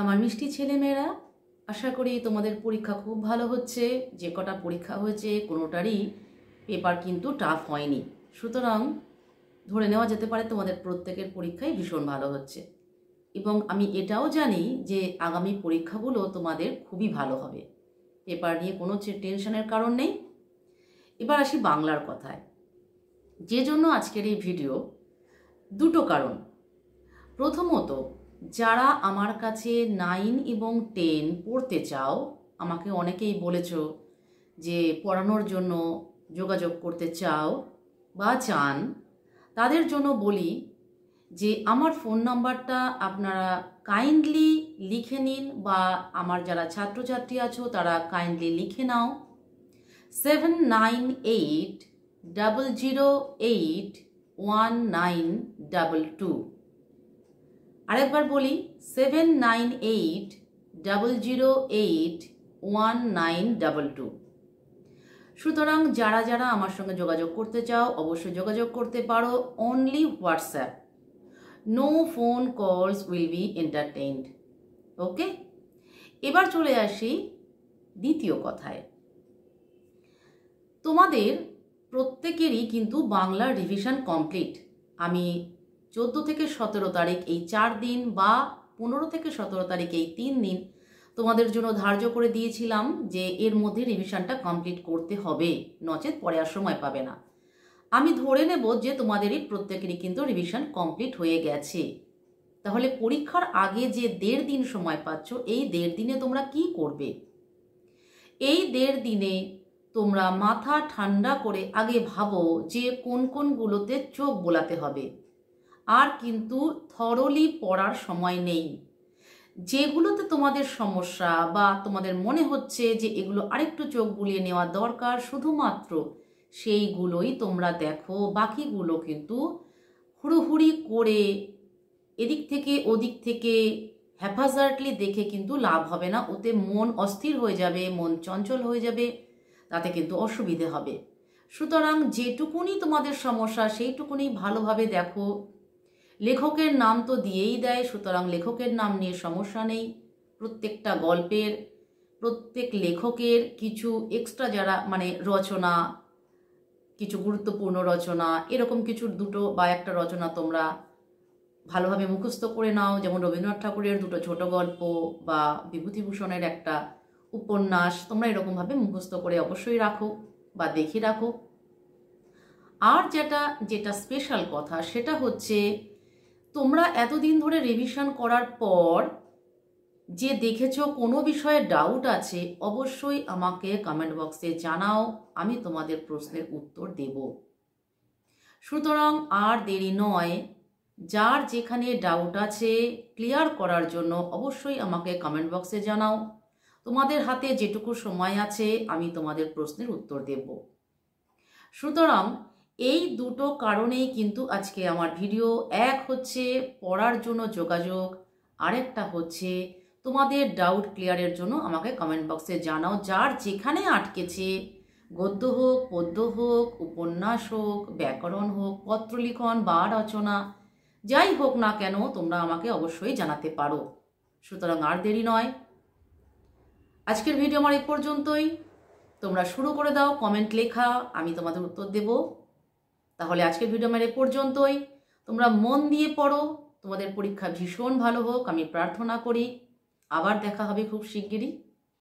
আমার মিষ্টি ছেলেমেয়েরা, আশা করি তোমাদের পরীক্ষা খুব ভালো হচ্ছে। যে কটা পরীক্ষা হয়েছে কোনোটারই পেপার কিন্তু টাফ হয়নি, সুতরাং ধরে নেওয়া যেতে পারে তোমাদের প্রত্যেকের পরীক্ষাই ভীষণ ভালো হচ্ছে। এবং আমি এটাও জানি যে আগামী পরীক্ষাগুলো তোমাদের খুবই ভালো হবে, পেপার নিয়ে কোনো টেনশনের কারণ নেই। এবার আসি বাংলার কথায়। যে জন্য আজকের এই ভিডিও, দুটো কারণ। প্রথমত, যারা আমার কাছে 9 এবং 10 পড়তে চাও, আমাকে অনেকেই বলেছ যে পড়ানোর জন্য যোগাযোগ করতে চাও বা চান, তাদের জন্য বলি যে আমার ফোন নাম্বারটা আপনারা কাইন্ডলি লিখে নিন, বা আমার যারা ছাত্রছাত্রী আছো তারা কাইন্ডলি লিখে নাও। 7980081922। আরেকবার বলি, 7980081922। সুতরাং যারা যারা আমার সঙ্গে যোগাযোগ করতে চাও অবশ্যই যোগাযোগ করতে পারো। Only WhatsApp, no phone calls will be entertained. Okay, এবার চলে আসি দ্বিতীয় কথায়। তোমাদের প্রত্যেকেরই কিন্তু বাংলার রিভিশন কমপ্লিট। আমি 14 থেকে 17 তারিখ এই 4 দিন, বা 15 থেকে 17 তারিখ এই 3 দিন তোমাদের জন্য ধার্য করে দিয়েছিলাম যে এর মধ্যে রিভিশনটা কমপ্লিট করতে হবে, নচেত পরে আর সময় পাবে না। আমি ধরে নেব যে তোমাদেরই প্রত্যেকেরই কিন্তু রিভিশন কমপ্লিট হয়ে গেছে। তাহলে পরীক্ষার আগে যে 1.5 দিন সময় পাচ্ছ, এই 1.5 দিনে তোমরা কি করবে? এই 1.5 দিনে তোমরা মাথা ঠান্ডা করে আগে ভাবো যে কোন কোনগুলোতে চোখ বোলাতে হবে। আর কিন্তু থরলি পড়ার সময় নেই। যেগুলোতে তোমাদের সমস্যা বা তোমাদের মনে হচ্ছে যে এগুলো আরেকটু চোখ বুলিয়ে নেওয়া দরকার, শুধুমাত্র সেইগুলোই তোমরা দেখো। বাকিগুলো কিন্তু হুড়োহুড়ি করে এদিক থেকে ওদিক থেকে হ্যাপাজার্টলি দেখে কিন্তু লাভ হবে না। ওতে মন অস্থির হয়ে যাবে, মন চঞ্চল হয়ে যাবে, তাতে কিন্তু অসুবিধে হবে। সুতরাং যেটুকুনি তোমাদের সমস্যা সেইটুকুনি ভালোভাবে দেখো। লেখকের নাম তো দিয়েই দেয়, সুতরাং লেখকের নাম নিয়ে সমস্যা নেই। প্রত্যেকটা গল্পের প্রত্যেক লেখকের কিছু এক্সট্রা যারা রচনা, কিছু গুরুত্বপূর্ণ রচনা, এরকম কিছু 2 বা 1টা রচনা তোমরা ভালোভাবে মুখস্থ করে নাও। যেমন রবীন্দ্রনাথ ঠাকুরের 2টো ছোট গল্প বা বিভূতিভূষণের একটা উপন্যাস তোমরা এরকমভাবে মুখস্থ করে অবশ্যই রাখো বা দেখে রাখো। আর যেটা স্পেশাল কথা, সেটা হচ্ছে তোমরা এতদিন ধরে রিভিশন করার পর যে দেখেছো কোনো বিষয়ে ডাউট আছে, অবশ্যই আমাকে কমেন্ট বক্সে জানাও, আমি তোমাদের প্রশ্নের উত্তর দেব। সুতরাং আর দেরি নয়, যার যেখানে ডাউট আছে ক্লিয়ার করার জন্য অবশ্যই আমাকে কমেন্ট বক্সে জানাও। তোমাদের হাতে যেটুকু সময় আছে আমি তোমাদের প্রশ্নের উত্তর দেব। সুতরাং এই 2টো কারণেই কিন্তু আজকে আমার ভিডিও। এক হচ্ছে পড়ার জন্য যোগাযোগ, আরেকটা হচ্ছে তোমাদের ডাউট ক্লিয়ারের জন্য আমাকে কমেন্ট বক্সে জানাও। যার যেখানে আটকেছে, গদ্য হোক, পদ্য হোক, উপন্যাস হোক, ব্যাকরণ হোক, পত্রলিখন বা রচনা, যাই হোক না কেন তোমরা আমাকে অবশ্যই জানাতে পারো। সুতরাং আর দেরি নয়, আজকের ভিডিও আমার এই পর্যন্তই। তোমরা শুরু করে দাও কমেন্ট লেখা, আমি তোমাদের উত্তর দেব। তাহলে আজকের ভিডিও আমার এই পর্যন্তই। তোমরা মন দিয়ে পড়ো, তোমাদের পরীক্ষা ভীষণ ভালো হোক আমি প্রার্থনা করি। আবার দেখা হবে খুব শিগগিরই।